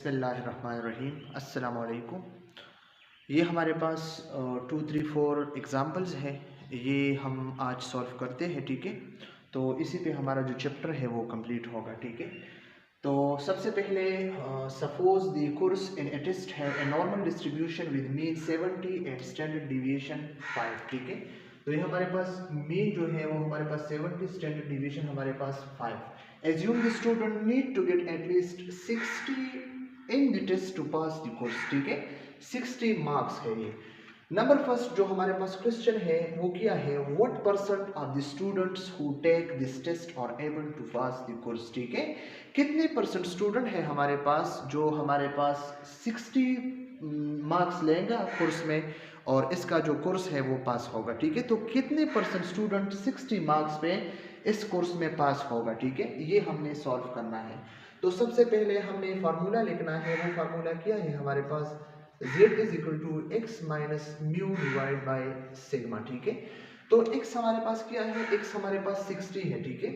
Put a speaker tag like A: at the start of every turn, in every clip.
A: बिस्मिल्लाहिर्रहमानिर्रहीम अस्सलामुअलैकुम। ये हमारे पास 2, 3, 4 एग्ज़ाम्पल्स हैं, ये हम आज सॉल्व करते हैं। ठीक है, तो इसी पे हमारा जो चैप्टर है वो कंप्लीट होगा। ठीक है, तो सबसे पहले suppose the course in a test है a normal distribution with mean 70 and standard deviation 5। ठीक है, तो ये हमारे पास मीन जो है वो हमारे पास 70, स्टैंडर्ड डिविएशन हमारे पास 5। Assume the student need to get at least 60 in the test to pass the course. ठीक है, 60 मार्क्स है ये। नंबर फर्स्ट जो हमारे पास क्वेश्चन है वो क्या है, what percent of the students who take this test are able to pass the course. ठीक है, कितने परसेंट स्टूडेंट है हमारे पास जो हमारे पास 60 मार्क्स लेगा कोर्स में और इसका जो कोर्स है वो पास होगा। ठीक है, तो कितने परसेंट स्टूडेंट 60 मार्क्स पे इस कोर्स में पास होगा। ठीक है, ये हमने सॉल्व करना है। तो सबसे पहले हमने फार्मूला लिखना है। वो फार्मूला क्या है हमारे पास, z is equal to x minus mu divide by sigma. ठीक है, तो x हमारे पास क्या है, x हमारे पास 60 है। ठीक है,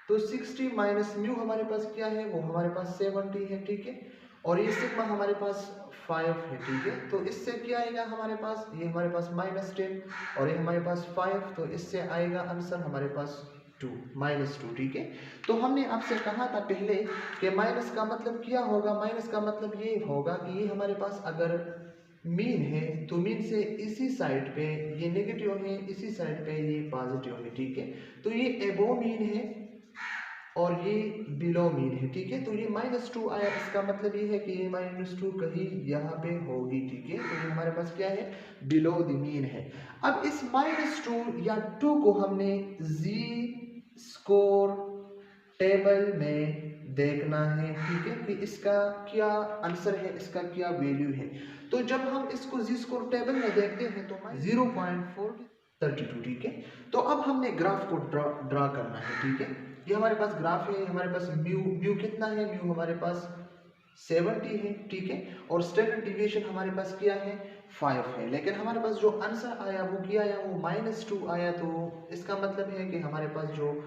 A: तो 60 माइनस म्यू हमारे पास क्या है, वो हमारे पास 70 है। ठीक है, और ये सिग्मा हमारे पास 5 है। ठीक है, तो इससे क्या आएगा हमारे पास, ये हमारे पास -10 और ये हमारे पास 5, तो इससे आएगा आंसर हमारे पास -2। ठीक है, तो हमने आपसे कहा था पहले कि माइनस का मतलब क्या होगा, माइनस का मतलब ये होगा कि ये हमारे पास अगर मीन है तो मीन से इसी साइड पे ये नेगेटिव है, इसी साइड पे ये पॉजिटिव है। ठीक है, तो ये एबो मीन है और ये बिलो मीन है। ठीक है, तो ये -2 आया, इसका मतलब ये है कि ये -2 कहीं यहाँ पे होगी। ठीक है, तो ये हमारे पास क्या है, बिलो द मीन है। अब इस -2 या 2 को हमने जी स्कोर टेबल में देखना है। ठीक है, कि इसका क्या आंसर है, इसका क्या वैल्यू है। तो जब हम इसको जी स्कोर टेबल में देखते हैं तो 0.432। ठीक है, तो अब हमने ग्राफ को ड्रा करना है। ठीक है, ये हमारे पास ग्राफ है, हमारे पास म्यू कितना है, म्यू हमारे पास 70 है। ठीक है, और स्टैंडर्ड डिविएशन हमारे पास क्या है, 5 है। लेकिन हमारे पास जो आंसर आया वो क्या आया, वो -2 आया। तो इसका मतलब है कि हमारे पास जो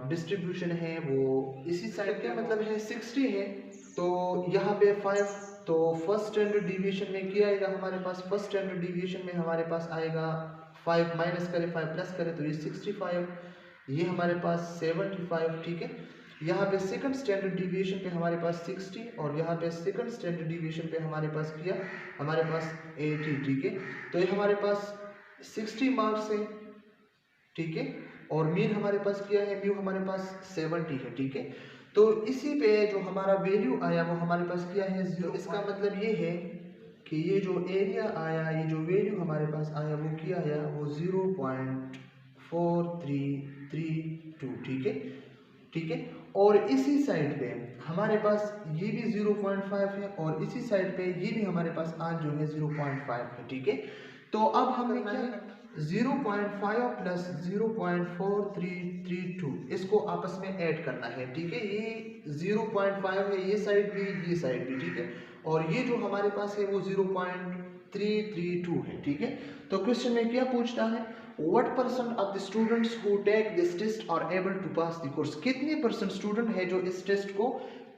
A: डिस्ट्रीब्यूशन है वो इसी साइड का मतलब है 60 है, तो यहाँ पे 5, तो फर्स्ट स्टैंडर्ड डिविएशन में क्या आएगा हमारे पास, फर्स्ट स्टैंडर्ड डिविएशन में हमारे पास आएगा 5 माइनस करें 5 प्लस करें तो ये 65, ये हमारे पास 75। ठीक है, यहाँ पे सेकंड स्टैंडर्ड डिविएशन पे हमारे पास 60 और यहाँ पे सेकंड स्टैंडर्ड डिविएशन पे हमारे पास क्या, हमारे पास 80। ठीक है, तो ये हमारे पास 60 मार्क्स है। ठीक है, और मीन हमारे पास क्या है, म्यू हमारे पास 70 है। ठीक है, तो इसी पे जो हमारा वैल्यू आया वो हमारे पास क्या है, 0। इसका मतलब ये है कि ये जो एरिया आया, ये जो वैल्यू हमारे पास आया वो क्या आया, वो 0.4332। ठीक है, ठीक है, और इसी साइड पे हमारे पास ये भी 0.5 है और इसी साइड पे ये भी हमारे पास आज जो है 0.5 है। ठीक है, तो अब हमें क्या करना है, 0.5 प्लस 0.4332 इसको आपस में ऐड करना है। ठीक है, ये 0.5 है, ये साइड भी, ये साइड भी। ठीक है, और ये जो हमारे पास है वो 0.332 है। ठीक है, तो क्वेश्चन में क्या पूछता है, What percent of the students who take this test are able to pass the course? कितने परसेंट स्टूडेंट है जो इस टेस्ट को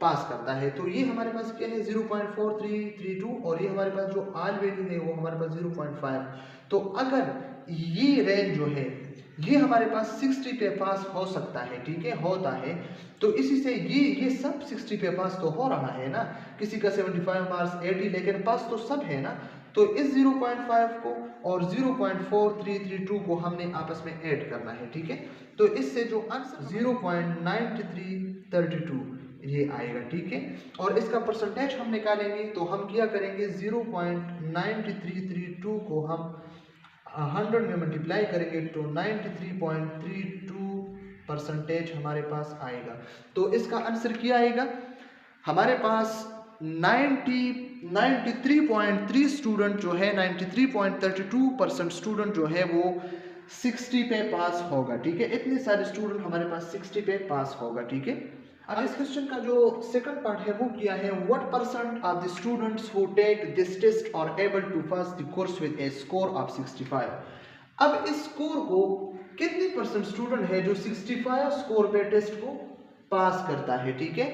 A: पास करता है। तो ये हमारे पास क्या है, 0.4332 और ये हमारे पास जो आल वैल्यू है वो हमारे पास 0.5। तो अगर ये रेंज जो है ये हमारे पास 60 पे पास हो सकता है। ठीक है, होता है, तो इसी से ये सब 60 पे पास तो हो रहा है ना, किसी का 75 मार्क्स 80, लेकिन पास तो सब है ना। तो इस 0.5 को और 0.4332 को हमने आपस में ऐड करना है। ठीक है, तो इससे जो आंसर 0.9332 ये आएगा। ठीक है, और इसका परसेंटेज हम निकालेंगे तो हम क्या करेंगे, 0.9332 को हम 100 में मल्टीप्लाई करेंगे तो 93.32% हमारे पास आएगा। तो इसका आंसर क्या आएगा, हमारे पास 93.3 स्टूडेंट जो है, 93.32% स्टूडेंट जो है वो 60 पे पास होगा। ठीक है, इतने सारे स्टूडेंट हमारे पास 60 पे पास होगा। ठीक है, अब इस क्वेश्चन का जो सेकंड पार्ट है वो क्या है, what percent of the students who take this test are able to pass the course with a score of 65। अब इस स्कोर को कितने परसेंट स्टूडेंट है जो 65 स्कोर पे टेस्ट को पास करता है। ठीक है,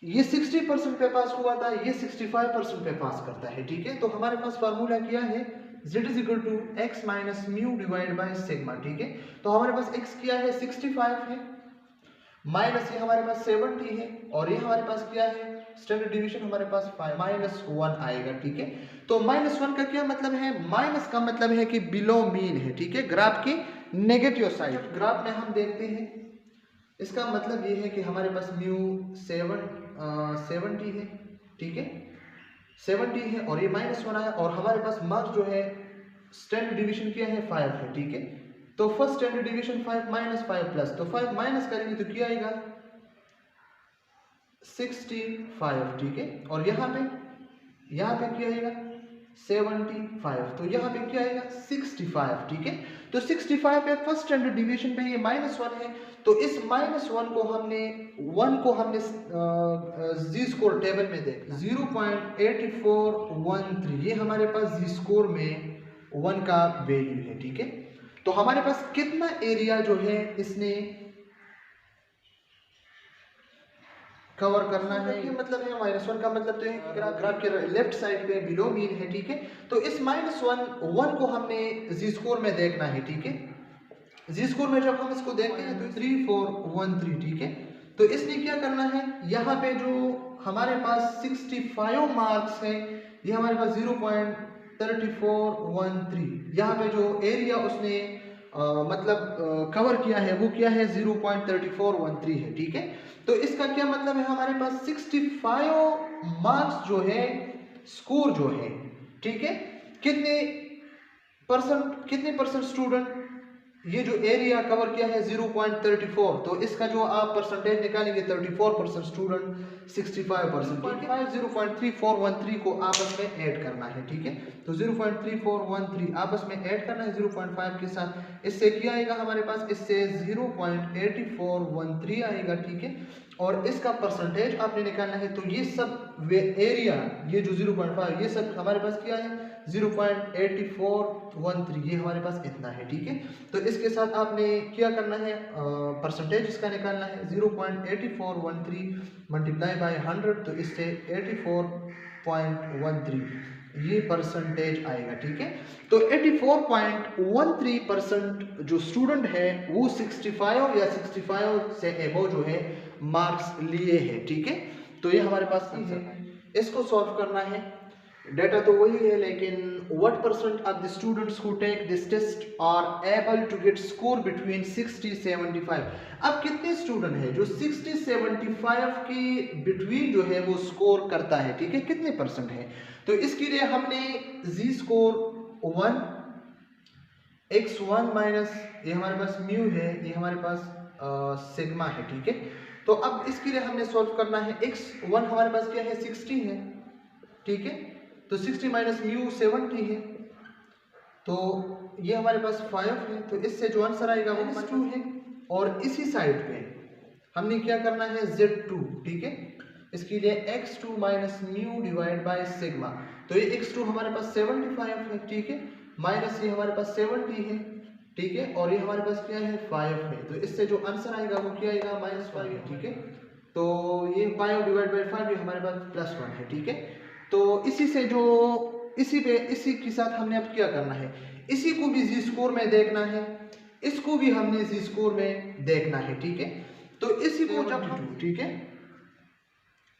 A: ये 60% पे पास हुआ था, ये 65% पे पास करता है, ठीक है। तो हमारे पास फार्मूला क्या है, z is equal to X minus mu divide by sigma, ठीक है। तो हमारे पास x क्या है 65 है, माइनस ये हमारे पास 70 है, और ये हमारे पास क्या है स्टैंडर्ड डिवीजन हमारे पास -1 आएगा, ठीक है। तो -1 का क्या मतलब है, माइनस का मतलब है कि बिलो मीन है, ठीक है, ग्राफ की नेगेटिव साइड। ग्राफ में हम देखते हैं, इसका मतलब ये है कि हमारे पास म्यू 70 है, ठीक है, 70 है, और ये -1 आया, और हमारे पास मार्क्स जो है स्टैंडर्ड डिवीजन क्या है 5 है, ठीक है। तो फर्स्ट स्टैंडर्ड डिवीजन 5 -5 प्लस, तो 5 माइनस करेंगे तो क्या आएगा 65, ठीक है। और यहाँ पे क्या आएगा 75, तो यहाँ पे क्या आएगा 65, ठीक है। तो 65 पे फर्स्ट स्टैंडर्ड डिवीजन पे ये -1 है, तो इस -1 को हमने जी स्कोर टेबल में देखना 0.8413, ये हमारे पास जी स्कोर में 1 का वैल्यू है, ठीक है। तो हमारे पास कितना एरिया जो है इसने कवर करना है, ये मतलब है -1 का मतलब तो है ग्राफ के लेफ्ट साइड पे बिलो मीन है, ठीक है। तो इस -1 को हमने जी स्कोर में देखना है, ठीक है। जी स्कोर में जब हम इसको देखते हैं तो 3413, ठीक है। तो इसने क्या करना है, यहाँ पे जो हमारे पास 65 मार्क्स है, ये हमारे पास 0.3413, यहाँ पे जो एरिया उसने कवर किया है वो क्या है 0.3413 है, ठीक है। तो इसका क्या मतलब है, हमारे पास 65 मार्क्स जो है स्कोर जो है, ठीक है, कितने परसेंट स्टूडेंट ये जो एरिया कवर किया है 0.34, तो इसका जो आप परसेंटेज निकालेंगे 34% स्टूडेंट 65%, ठीक है। 0.3413 को आपस में ऐड करना है, ठीक है। तो 0.3413 आपस में ऐड करना है 0.5 के साथ, इससे क्या आएगा हमारे पास, इससे 0.8413 आएगा, ठीक है। और इसका परसेंटेज आपने निकालना है, तो ये सब एरिया, ये जो 0.5 ये सब हमारे पास क्या है 0.8413, ये हमारे पास इतना है, ठीक है। तो इसके साथ आपने क्या करना है, परसेंटेज इसका निकालना है 0.8413 मल्टीप्लाई बाय 100, तो इससे 84.13 ये परसेंटेज आएगा, ठीक है। तो 84.13% जो स्टूडेंट है वो 65 या 65 से एबव जो है मार्क्स लिए हैं, ठीक है। तो ये हमारे पास है, इसको सॉल्व करना है। डेटा तो वही है, लेकिन what percent of the students who take this test are able to get score between 60-75? अब कितने स्टूडेंट हैं जो 60-75 के बिटवीन जो है वो स्कोर करता है, ठीक है, कितने परसेंट है। तो इसके लिए हमने जी स्कोर 1 x1 माइनस ये हमारे पास म्यू है, ये हमारे पास सिग्मा है, ठीक है। तो अब इसके लिए हमने सॉल्व करना है, x1 हमारे पास क्या है 60 है, ठीक है। तो 60 माइनस म्यू 70 है, तो ये हमारे पास 5 है, तो इससे जो आंसर आएगा वो -2 है। और इसी साइड पे हमने क्या करना है z2, ठीक है। इसके लिए x2 minus mu divide by sigma, तो ये x2 हमारे पास 75 है, ठीक है, माइनस ये हमारे पास 70 है, ठीक है, और ये हमारे पास क्या है 5 है, तो इससे जो आंसर आएगा वो क्या आएगा -5 है, ठीक है। तो ये 5 डिवाइड बाय 5 ये हमारे पास +1 है, ठीक है। तो इसी से जो इसी के साथ हमने अब क्या करना है, इसी को भी जी स्कोर में देखना है, इसको भी हमने जी स्कोर में देखना है, ठीक है। तो इसी को जब हम, ठीक है,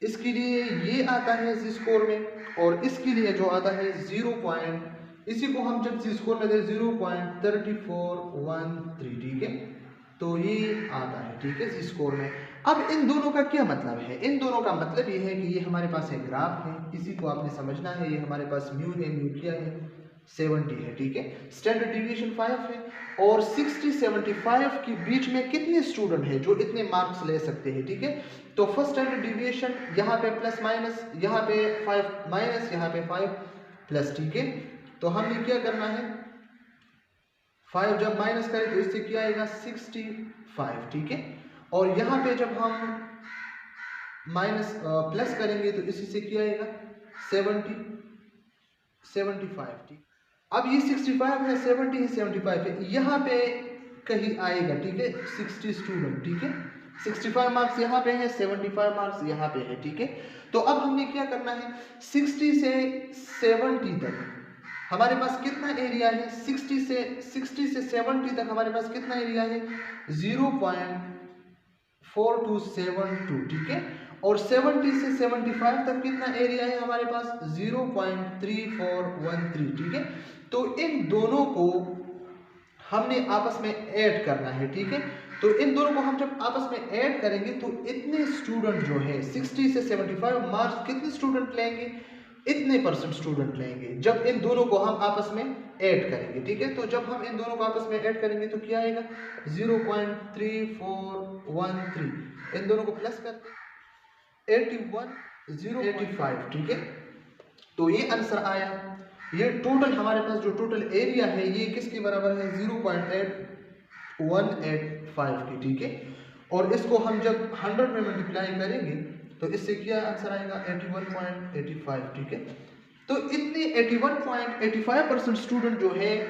A: इसके लिए ये आता है जी स्कोर में, और इसके लिए जो आता है इसी को हम जब जी स्कोर में दे 0.3413, ठीक है। तो ये आता है, ठीक है, जी स्कोर में। अब इन दोनों का क्या मतलब है, इन दोनों का मतलब ये है कि ये हमारे पास एक ग्राफ है, इसी को आपने समझना है, ये हमारे पास म्यू है, म्यू क्या है 70 है, ठीक है, स्टैंडर्ड डिवीजन 5 है, और 60-75 के बीच में कितने स्टूडेंट हैं जो इतने मार्क्स ले सकते हैं, ठीक है। तो फर्स्ट स्टैंडर्ड डिविएशन यहाँ पे प्लस माइनस, यहाँ पे 5 माइनस, यहाँ पे 5 प्लस, ठीक है। तो हमने क्या करना है, 5 जब माइनस करें तो इससे क्या आएगा 65, ठीक है। और यहाँ पे जब हम प्लस करेंगे तो इसी से क्या आएगा 75, ठीक। अब ये 65 है, 70 है, 75 है, यहाँ पे कहीं आएगा, ठीक है, 60 स्टूडेंट, ठीक है, 65 मार्क्स यहाँ पे है, 75 मार्क्स यहाँ पे है, ठीक है। तो अब हमने क्या करना है, 60 से 70 तक हमारे पास कितना एरिया है, 60 से 70 तक हमारे पास कितना एरिया है, 0.4272, ठीक है। और 70 से 75 तक कितना एरिया है हमारे पास, 0.3413, ठीक है। तो इन दोनों को हमने आपस में ऐड करना है, ठीक है। तो इन दोनों को हम जब आपस में ऐड करेंगे तो इतने स्टूडेंट जो है 60 से 75 मार्क्स कितने स्टूडेंट लेंगे, इतने परसेंट स्टूडेंट लेंगे जब इन दोनों को हम आपस में ऐड करेंगे, ठीक है। तो जब हम इन दोनों को आपस में ऐड करेंगे तो क्या आएगा, 0.3413, इन दोनों को प्लस करके 81,085, ठीक है। तो ये आंसर आया। ये टोटल हमारे पास जो टोटल एरिया है ये किसके बराबर है, 0.8185 की, ठीक है। और इसको हम जब 100 में मल्टीप्लाई करेंगे तो इससे क्या आंसर आएगा, 81.85, ठीक है। तो इतने 81.85% स्टूडेंट जो है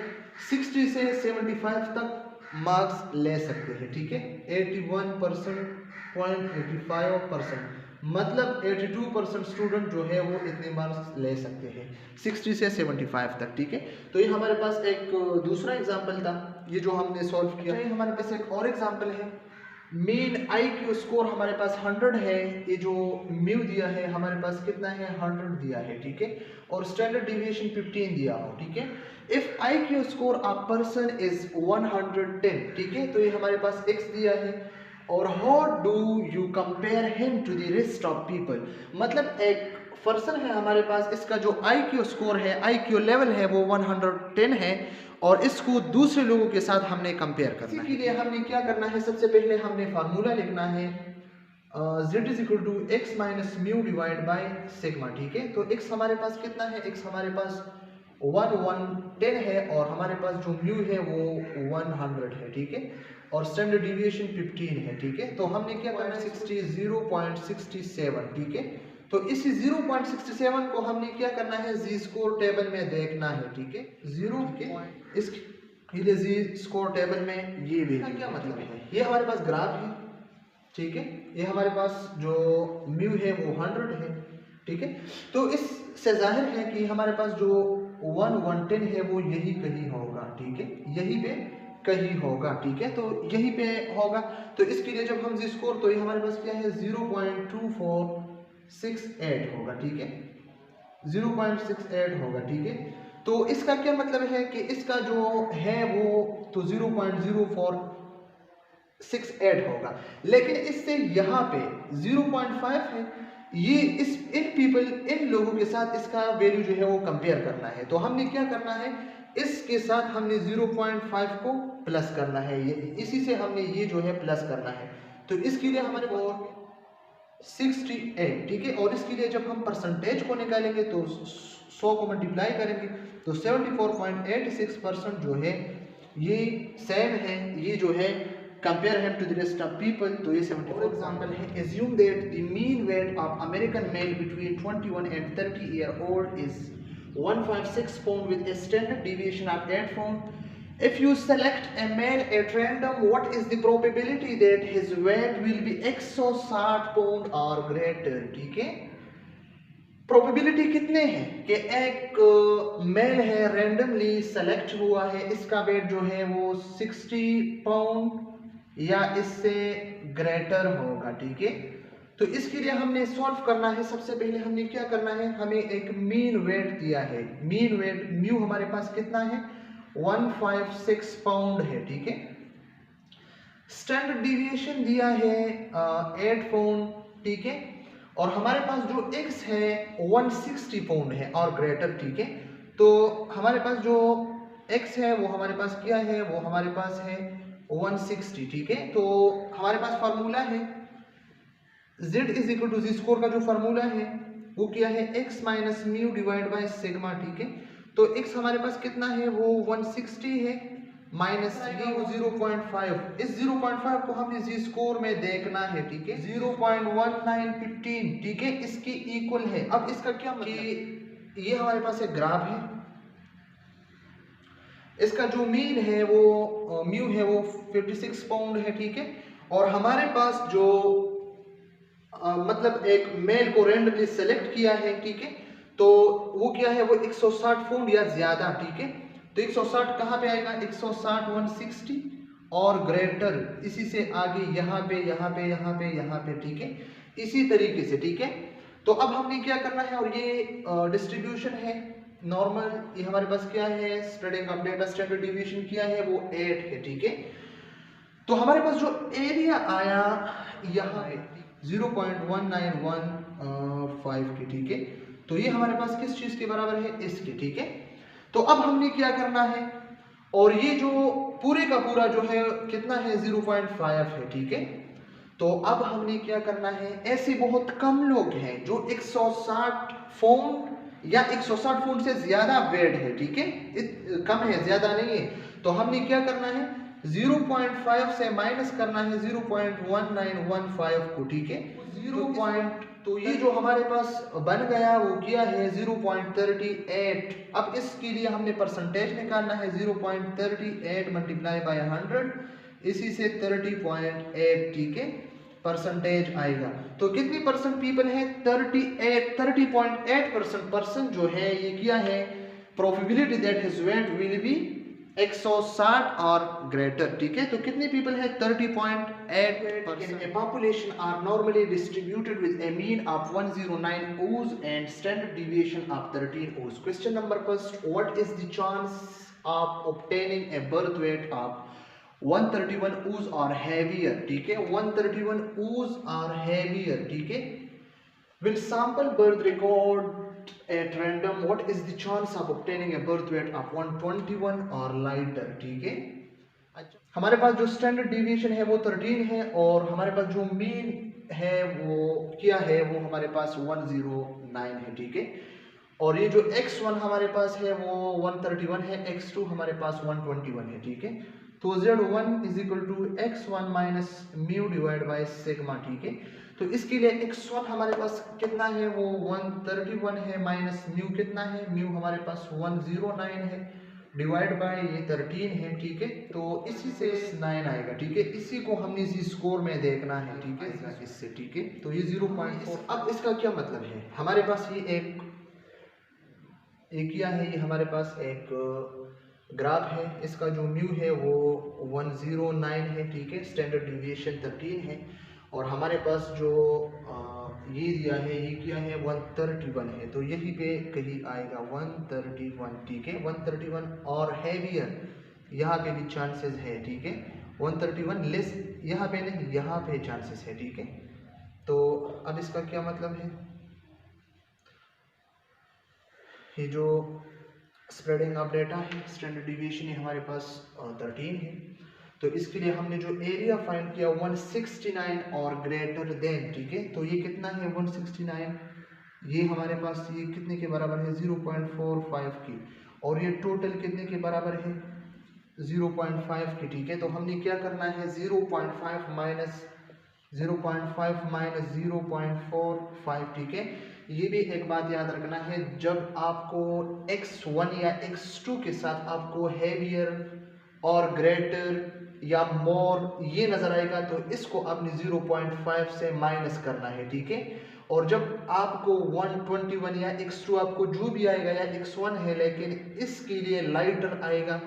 A: 60 से 75 तक मार्क्स ले सकते हैं, ठीक है। 81.85%, मतलब 82% स्टूडेंट जो है वो इतने मार्क्स ले सकते हैं 60 से 75 तक, ठीक है। तो ये हमारे पास एक दूसरा एग्जांपल था, ये जो हमने सॉल्व किया। हमारे पास एक और एग्जांपल है, मेन IQ स्कोर हमारे पास 100 है, ये जो म्यू दिया है हमारे पास कितना है, 100 दिया है, ठीक है। और स्टैंडर्ड डिविएशन 15 दिया हो, ठीक है। If IQ score a person is 110, ठीक है। तो ये हमारे पास x दिया है, और how do you compare him to the rest of people, मतलब एक पर्सन है हमारे पास, इसका जो IQ स्कोर है, IQ लेवल है वो 110 है, और इसको दूसरे लोगों के साथ हमने कंपेयर करना है। इसके लिए हमने क्या करना है, सबसे पहले हमने फार्मूला लिखना है z is equal to X minus mu divide by sigma, ठीक है। तो x हमारे पास कितना है, x हमारे पास 110 है, और हमारे पास जो म्यू है वो 100 है, ठीक है। और स्टैंडर्ड डिविएशन 15 है, ठीक है। तो हमने क्या करना है, 0.67, ठीक है। तो इस 0.67 को हमने क्या करना है, जी स्कोर टेबल में देखना है, ठीक है। 0 के इस जी स्कोर टेबल में ये देखना, क्या मतलब है, ये हमारे पास ग्राफ है, ठीक है। ये हमारे पास जो म्यू है वो 100 है, ठीक है। तो इससे जाहिर है कि हमारे पास जो 110 है वो यही कहीं होगा, ठीक है, यही पे कहीं होगा, ठीक है। तो यही पे होगा। तो इसके लिए जब हम जी स्कोर, तो ये हमारे पास क्या है, 0.2468 होगा, ठीक है, 0.68 होगा, ठीक है। तो इसका क्या मतलब है कि इसका जो है वो तो 0.0468 होगा, लेकिन इससे यहाँ पे 0.5 है, ये इन लोगों के साथ इसका वैल्यू जो है वो कंपेयर करना है। तो हमने क्या करना है, इसके साथ हमने 0.5 को प्लस करना है, ये इसी से हमने ये जो है प्लस करना है। तो इसके लिए हमारे पास 68, ठीक है। और इसके लिए जब हम परसेंटेज को निकालेंगे तो 100 को मल्टीप्लाई करेंगे तो 74.86% जो है ये सेम है, ये जो है compare him to the rest of people. तो ये 74 एग्जांपल है, assume that the mean weight of American male between 21 and 30 year old is 156 pound with a standard deviation of 8 pound. If you select a male at random, what is the probability that his weight will be 160 pound or greater, ठीक है। Probability कितने हैं कि एक mail है, randomly select हुआ है, इसका वेट जो है वो 60 पाउंड या इससे ग्रेटर होगा, ठीक है। तो इसके लिए हमने सॉल्व करना है, सबसे पहले हमने क्या करना है, हमें एक मीन वेट दिया है, मीन वेट म्यू हमारे पास कितना है, 156 पाउंड है, ठीक है। स्टैंडर्ड डिविएशन दिया है 8 पाउंड, ठीक है। और हमारे पास जो x है 160 पाउंड है और ग्रेटर, ठीक है। तो हमारे पास जो x है वो हमारे पास क्या है, वो हमारे पास है 160, ठीक है। तो हमारे पास फार्मूला है z is equal to Z score का जो फार्मूला है वो क्या है, x minus mu divide by sigma, ठीक है। तो x हमारे पास कितना है, वो 160 है, माइनस ये वो 0.5, इस 0.5 को हमें जी स्कोर में देखना है, ठीक है। 0.1915, ठीक है, इसके इक्वल है। अब इसका क्या मतलब, ये हमारे पास एक ग्राफ है, इसका जो मीन है वो म्यू है वो 56 पाउंड है, ठीक है। और हमारे पास जो मतलब एक मेल को रेंडमली सेलेक्ट किया है, ठीक है, तो वो क्या है, वो 160 फुट या ज्यादा, ठीक है। तो 160 कहाँ पे आएगा, 160 160 और ग्रेटर, इसी से आगे यहाँ पे यहाँ पे यहाँ पे यहाँ पे, ठीक है, इसी तरीके से, ठीक है। तो अब हमने क्या करना है, और ये डिस्ट्रीब्यूशन है नॉर्मल, ये हमारे पास क्या है, spreading of data standard deviation क्या है, वो 8 है, ठीक है। तो हमारे पास जो एरिया आया यहाँ पे 0.1915 के, ठीक है। तो ये हमारे पास किस चीज के बराबर है, इसके, ठीक है। तो अब हमने क्या करना है, और ये जो पूरे का पूरा जो है कितना है, 0.5 है, ठीक है। तो अब हमने क्या करना है, ऐसे बहुत कम लोग हैं जो 160 फुट या 160 फुट से ज्यादा वेट है, ठीक है, कम है, ज्यादा नहीं है। तो हमने क्या करना है, 0.5 से माइनस करना है 0.1915 को, ठीक है। 0. तो ये जो हमारे पास बन गया वो क्या है, 0.38। अब इसके लिए हमने परसेंटेज निकालना है, 0.38 मल्टीप्लाई बाय 100, इसी से 30.8, ठीक है, परसेंटेज आएगा। तो कितनी परसेंट पीपल है, 30.8% पर्सन जो है ये क्या है, probability that his weight will be 160 और ग्रेटर, ठीक है। तो कितने पीपल है, 30.8%। A population are normally distributed with a mean of 109 oz and standard deviation of 13 oz. Question number first, what is the chance of obtaining a birth weight of 131 oz or heavier, ठीक है, 131 oz or heavier, ठीक है। When sample birth record at random, what is the chance of obtaining a birth weight of 121 or lighter, ठीक है। अच्छा, हमारे पास जो standard deviation है वो 13 है, और हमारे पास जो मीन है वो क्या है, वो हमारे पास 109 है, ठीक है। और ये जो x1 हमारे पास है वो 131 है, x2 हमारे पास 121 है, ठीक है। तो z1 is equal to x1 minus mu divide by sigma, ठीक है। तो इसके लिए x1 हमारे पास कितना है, वो 131 है, माइनस म्यू कितना है, म्यू हमारे पास 109 है, डिवाइड बाय ये 13 है, ठीक है। तो इसी से 9 आएगा, ठीक है। इसी को हमने इसी स्कोर में देखना है, ठीक है, इससे, ठीक है। तो ये 0.4। अब इसका क्या मतलब है, हमारे पास ये एक क्या है, ये हमारे पास एक ग्राफ है, इसका जो म्यू है वो 109 है, ठीक है, स्टैंडर्ड डिविएशन 13 है, और हमारे पास जो ये दिया है ये क्या है, 131 है। तो यही पे कहीं आएगा 131, ठीक है, 131 और हैवियर, यहाँ पे भी चांसेस है, ठीक है, 131 लेस, यहाँ पे नहीं, यहाँ पे चांसेस है, ठीक है। तो अब इसका क्या मतलब है, ये जो स्प्रेडिंग ऑफ डेटा है, स्टैंडर्ड डिविएशन हमारे पास 13 है। तो इसके लिए हमने जो एरिया फाइंड किया 169 और ग्रेटर देन, ठीक है। तो ये कितना है 169, ये हमारे पास ये कितने के बराबर है, 0.45 की, और ये टोटल कितने के बराबर है, 0.5 की, ठीक है। तो हमने क्या करना है, 0.5 माइनस 0.45, ठीक है। ये भी एक बात याद रखना है, जब आपको x1 या x2 के साथ आपको हैवियर और ग्रेटर या मोर ये नजर आएगा, तो इसको आपने 0.5 से माइनस करना है, ठीक है। और जब आपको 121 या x2 आपको जो भी आएगा, या x1 है लेकिन इसके लिए लाइटर आएगा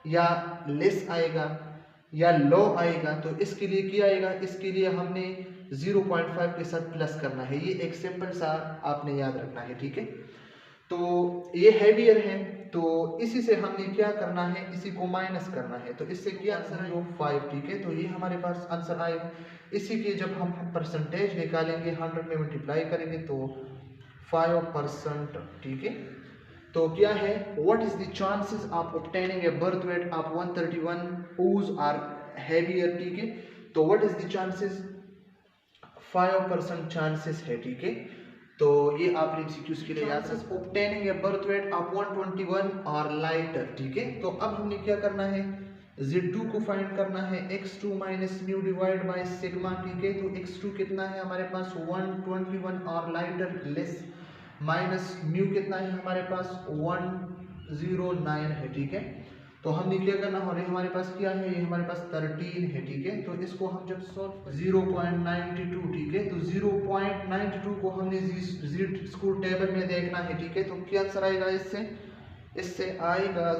A: या लेस आएगा या लो आएगा, तो इसके लिए क्या आएगा, इसके लिए हमने 0.5 के साथ प्लस करना है। ये एक सिंपल सा आपने याद रखना है, ठीक है। तो ये हैवियर है, तो इसी से हमने क्या करना है, इसी को माइनस करना है। तो इससे क्या आंसर है, 5, ठीक है। तो ये हमारे पास आंसर आएगा। इसी के जब हम परसेंटेज निकालेंगे, 100 में मल्टीप्लाई करेंगे तो 5%, ठीक है। तो क्या है, what is the chances of obtaining A birth weight of 131 ओज आर हैवियर, ठीक है। तो what is the chances, 5% chances है, ठीक है। तो ये आप एमसीक्यूज के लिए याद रखें। Obtaining A birth weight of 121 और लाइटर, ठीक है। तो अब हमने क्या करना है, Z2 को फाइंड करना है, x2 minus mu divide by sigma, ठीक है। तो x2 कितना है हमारे पास 121 और लाइटर लेस, माइनस म्यू कितना है हमारे पास 109 है, ठीक है। तो हमने क्या करना हो रहा है, हमारे पास क्या है, ये हमारे पास 13 है, ठीक है। तो इसको हम जब सॉल्व 0.92, ठीक है, तो 0.92 को हमने जी स्क्वायर टेबल में देखना है, ठीक है। तो क्या आंसर आएगा इससे आएगा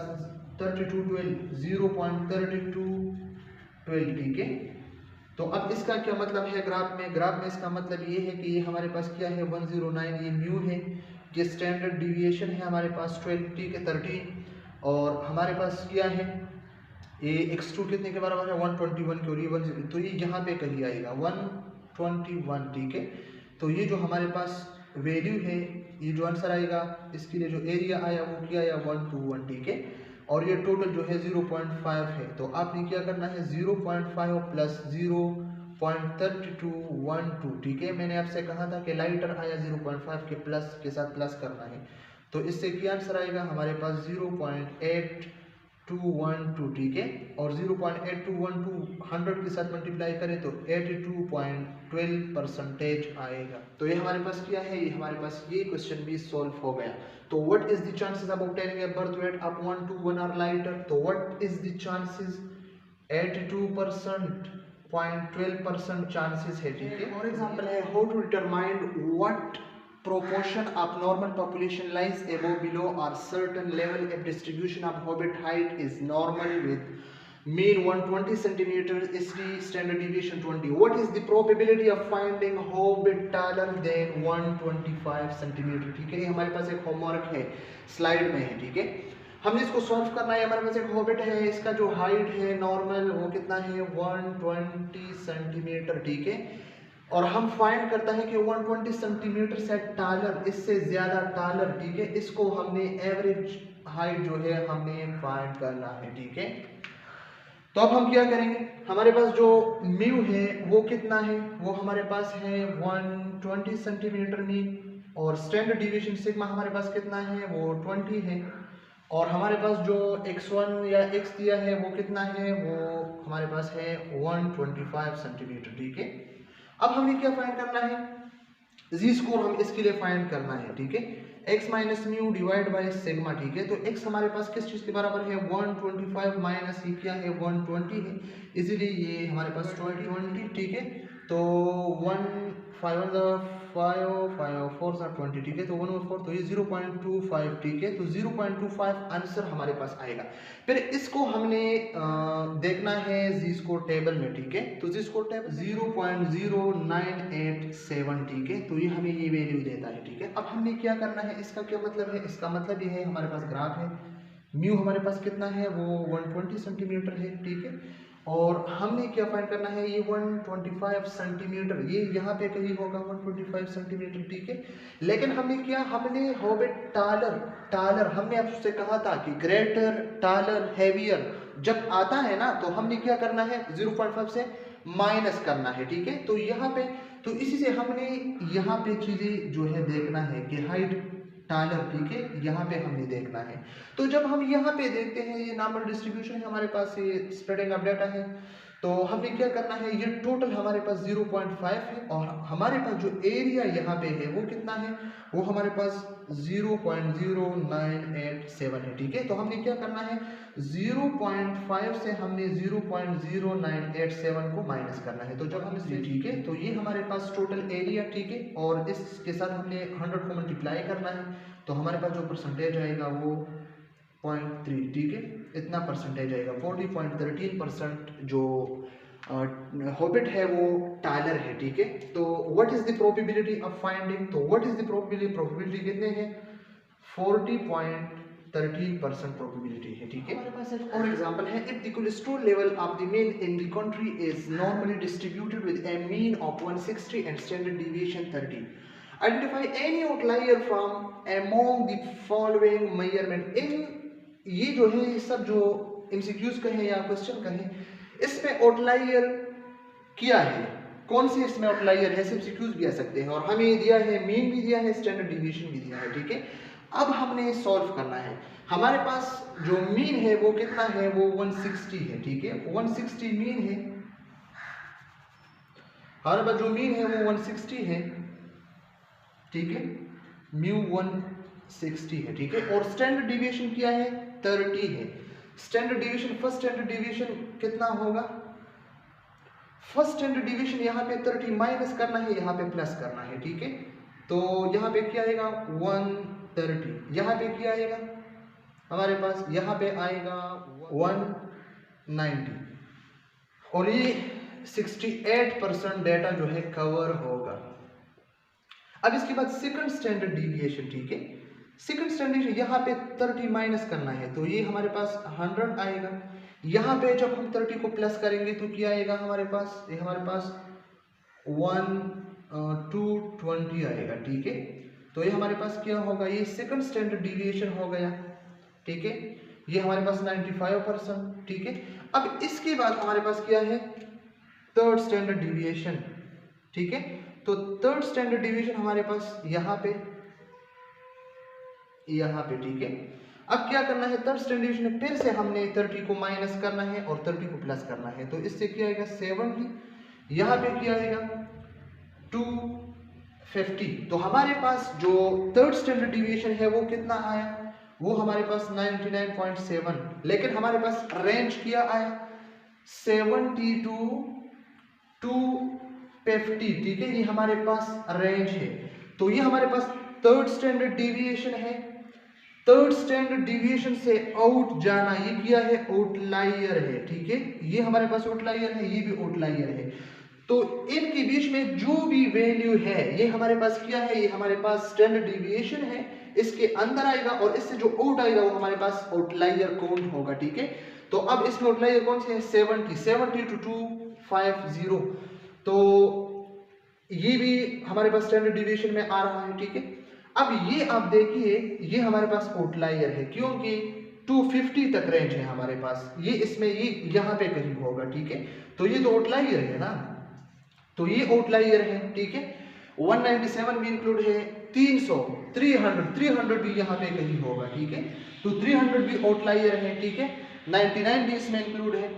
A: 3212, 0.3212, ठीक है। तो अब इसका क्या मतलब है ग्राफ में इसका मतलब ये है कि ये हमारे पास क्या है 109, ये म्यू है, ये स्टैंडर्ड डिविएशन है हमारे पास 12, ठीक है 13, और हमारे पास क्या है ये x2 कितने के बराबर है 121 के, और ये 10, तो ये यहाँ पे कहीं आएगा 121, ठीक है। तो ये जो हमारे पास वैल्यू है, ये जो आंसर आएगा इसके लिए जो एरिया आया वो क्या आया 121, ठीक है। और ये टोटल जो है 0.5 है, तो आपने क्या करना है 0.5 प्लस 0.3212, ठीक है। मैंने आपसे कहा था कि लाइटर आया 0.5 के प्लस के साथ प्लस करना है, तो इससे क्या आंसर आएगा हमारे पास 0.8212, ठीक है। और 0.8212 100 के साथ मल्टीप्लाई करें तो 82.12% आएगा। तो ये हमारे पास क्या है, ये हमारे पास ये क्वेश्चन भी सॉल्व हो गया। तो व्हाट इज द चांसेस अब obtaining a birth weight of 1 to 1 or lighter? तो what is the chances 82%, 0.12% chances है, ठीक है। फॉर एग्जांपल है how to determine what proportion of normal population lies above, below or certain level if distribution of hobbit height is normal with mean 120 centimeters, standard deviation 20. What is the probability of finding hobbit taller than 125 centimeter? ठीक है, हमारे पास एक homework है slide में है, ठीक है। हमने इसको सॉल्व करना है। हमारे पास एक हॉबिट है, इसका जो हाइट है नॉर्मल वो कितना है 120 सेंटीमीटर, ठीक है। और हम फाइंड करता है कि 120 सेंटीमीटर से टालर, इससे ज्यादा टालर, ठीक है। इसको हमने एवरेज हाइट जो है हमने फाइंड करना है, ठीक है। तो अब हम क्या करेंगे, हमारे पास जो म्यू है वो कितना है, वो हमारे पास है 120 सेंटीमीटर मीन, और स्टैंडर्ड डिविएशन सिग्मा हमारे पास कितना है वो 20 है, और हमारे पास जो x1 या x दिया है वो कितना है, वो हमारे पास है 125 सेंटीमीटर, ठीक है। अब हमने क्या फाइंड करना है, जी स्कोर हम इसके लिए फाइंड करना है, ठीक है। x minus mu divide by sigma, ठीक है। तो x हमारे पास किस चीज के बराबर है 125 माइनस ये क्या है 120 है, इसीलिए ये हमारे पास 20, ठीक है। तो 1 5 5 5 4 20, ठीक है। तो 1 और 4 तो ये 0.25, ठीक है। तो 0.25 आंसर हमारे पास आएगा। फिर इसको हमने देखना है जी स्कोर टेबल में, ठीक है। तो जी स्कोर टेबल 0.0987, ठीक है। तो ये हमें ये वैल्यू देता है, ठीक है। अब हमने क्या करना है, इसका क्या मतलब है, इसका मतलब ये है हमारे पास ग्राफ है, म्यू हमारे पास कितना है वो 120 सेंटीमीटर है, ठीक है। और हमने क्या फाइंड करना है, ये 125 सेंटीमीटर, ये यहाँ पे कहीं होगा 125 सेंटीमीटर, ठीक है। लेकिन हमने हॉबिट टालर हमने आपसे कहा था कि ग्रेटर टालर हैवियर जब आता है ना, तो हमने क्या करना है 0.5 से माइनस करना है, ठीक है। तो यहाँ पे तो इसी से हमने यहाँ पे चीजें जो है देखना है कि हाइट टालर, ठीक है, यहाँ पे हमने देखना है। तो जब हम यहाँ पे देखते हैं ये नॉर्मल डिस्ट्रीब्यूशन है हमारे पास, ये स्प्रेडिंग ऑफ डाटा है, तो हमें क्या करना है, ये टोटल हमारे पास 0.5 है, और हमारे पास जो एरिया यहाँ पे है वो कितना है, वो हमारे पास 0.0987 है, ठीक है। तो हमने क्या करना है 0.5 से हमने 0.0987 को माइनस करना है। तो जब हम इसे, ठीक है, तो ये हमारे पास टोटल एरिया, ठीक है, और इसके साथ हमने 100 को मल्टीप्लाई करना है, तो हमारे पास जो परसेंटेज आएगा वो 0.3, ठीक है, इतना परसेंटेज आएगा 40.13% जो हॉबिट है वो टालर है, ठीक है। तो what is the probability of finding, तो व्हाट इज द प्रोबेबिलिटी कितने हैं 40.13% प्रोबेबिलिटी है, ठीक है। हमारे पास एक और एग्जांपल है, if the cholesterol level of the mean in the country is normally distributed with a mean of 160 and standard deviation 30, identify any outlier from among the following measurement. इन ये जो है सब जो एमसीक्यूज कहें या क्वेश्चन कहें, इसमें आउटलायर क्या है, कौन से इसमें आउटलायर है, एमसीक्यूज भी आ सकते हैं, और हमें दिया है मीन भी दिया है, स्टैंडर्ड डिविएशन भी दिया है, ठीक है। अब हमने सॉल्व करना है, हमारे पास जो मीन है वो कितना है वो 160 है, ठीक है। 160 मीन है, हमारे पास जो मीन है वो 160 है, ठीक है, म्यू 160 है, ठीक है। और स्टैंडर्ड डिविएशन क्या है 30 है। Standard division, first standard division कितना होगा? फर्स्ट स्टैंडर्ड डिवीजन यहाँ पे 30 माइनस करना है, यहाँ पे प्लस करना है, ठीक है। तो यहाँ पे क्या आएगा 130, यहाँ पे क्या आएगा हमारे पास, यहाँ पे आएगा 190 और ये 68% डेटा जो है कवर होगा। अब इसके बाद सेकंड स्टैंडर्ड डिविएशन, ठीक है। सेकंड स्टैंडर्ड यहाँ पे 30 माइनस करना है तो ये हमारे पास 100 आएगा। यहाँ पे जब हम 30 को प्लस करेंगे तो क्या आएगा हमारे पास, ये हमारे पास 220 आएगा, ठीक है। तो ये हमारे पास क्या होगा, ये सेकंड स्टैंडर्ड डिविएशन हो गया, ठीक है। ये हमारे पास 95%, ठीक है। अब इसके बाद हमारे पास क्या है, थर्ड स्टैंडर्ड डिविएशन, ठीक है। तो थर्ड स्टैंडर्ड डिविएशन हमारे पास यहाँ पे, ठीक है। अब क्या करना है, थर्ड स्टैंडर्ड डिविएशन में फिर से हमने 30 को माइनस करना है और 30 को प्लस करना है। तो इससे क्या आएगा 70, यहाँ पे क्या आएगा 250। तो हमारे पास जो थर्ड स्टैंडर्ड डिविएशन है वो कितना आया, वो हमारे पास 99.7, लेकिन हमारे पास रेंज क्या आया 70 to 250, ठीक है। ये हमारे पास रेंज है। तो ये हमारे पास थर्ड स्टैंडर्ड डिविएशन है। थर्ड स्टैंडर्ड डिविएशन से आउट जाना, ये क्या है आउटलायर है, ठीक है। ये हमारे पास आउटलायर है, ये भी आउटलायर है। तो इनके बीच में जो भी वैल्यू है ये हमारे पास क्या है, ये हमारे पास स्टैंडर्ड डिविएशन है, इसके अंदर आएगा और इससे जो आउट आएगा वो हमारे पास आउटलायर काउंट होगा, ठीक है। तो अब इसमें आउटलायर कौन से है 70 to 250। तो ये भी हमारे पास स्टैंडर्ड डिविएशन में आ रहा है, ठीक है। अब ये आप देखिए, ये हमारे पास आउटलायर है क्योंकि 250 तक रेंज है हमारे पास, ये इसमें ये यहाँ पे कहीं होगा, ठीक है। तो ये तो आउटलायर है ना, तो ये आउटलायर है, ठीक है। 197 भी इंक्लूड है, 300 300 भी यहाँ पे कहीं होगा, ठीक है। तो 300 भी आउटलायर है, ठीक है। 99 भी इसमें इंक्लूड है,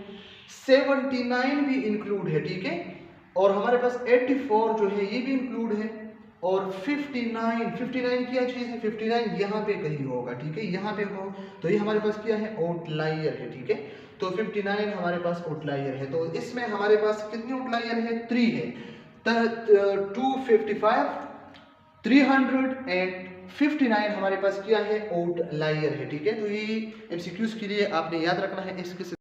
A: 79 भी इंक्लूड है, ठीक है। और हमारे पास 84 जो है ये भी इंक्लूड है और 59 क्या चीज है, 59 यहाँ पे कहीं होगा, ठीक है, यहाँ पे हो। तो ये हमारे पास क्या है आउटलायर है, ठीक है। तो 59 हमारे पास आउटलायर है। तो इसमें हमारे पास कितनी आउटलायर है 3 है, 255 300 एंड 59 हमारे पास क्या है आउटलायर है, ठीक है। तो ये एमसीक्यूज के लिए आपने याद रखना है। इसके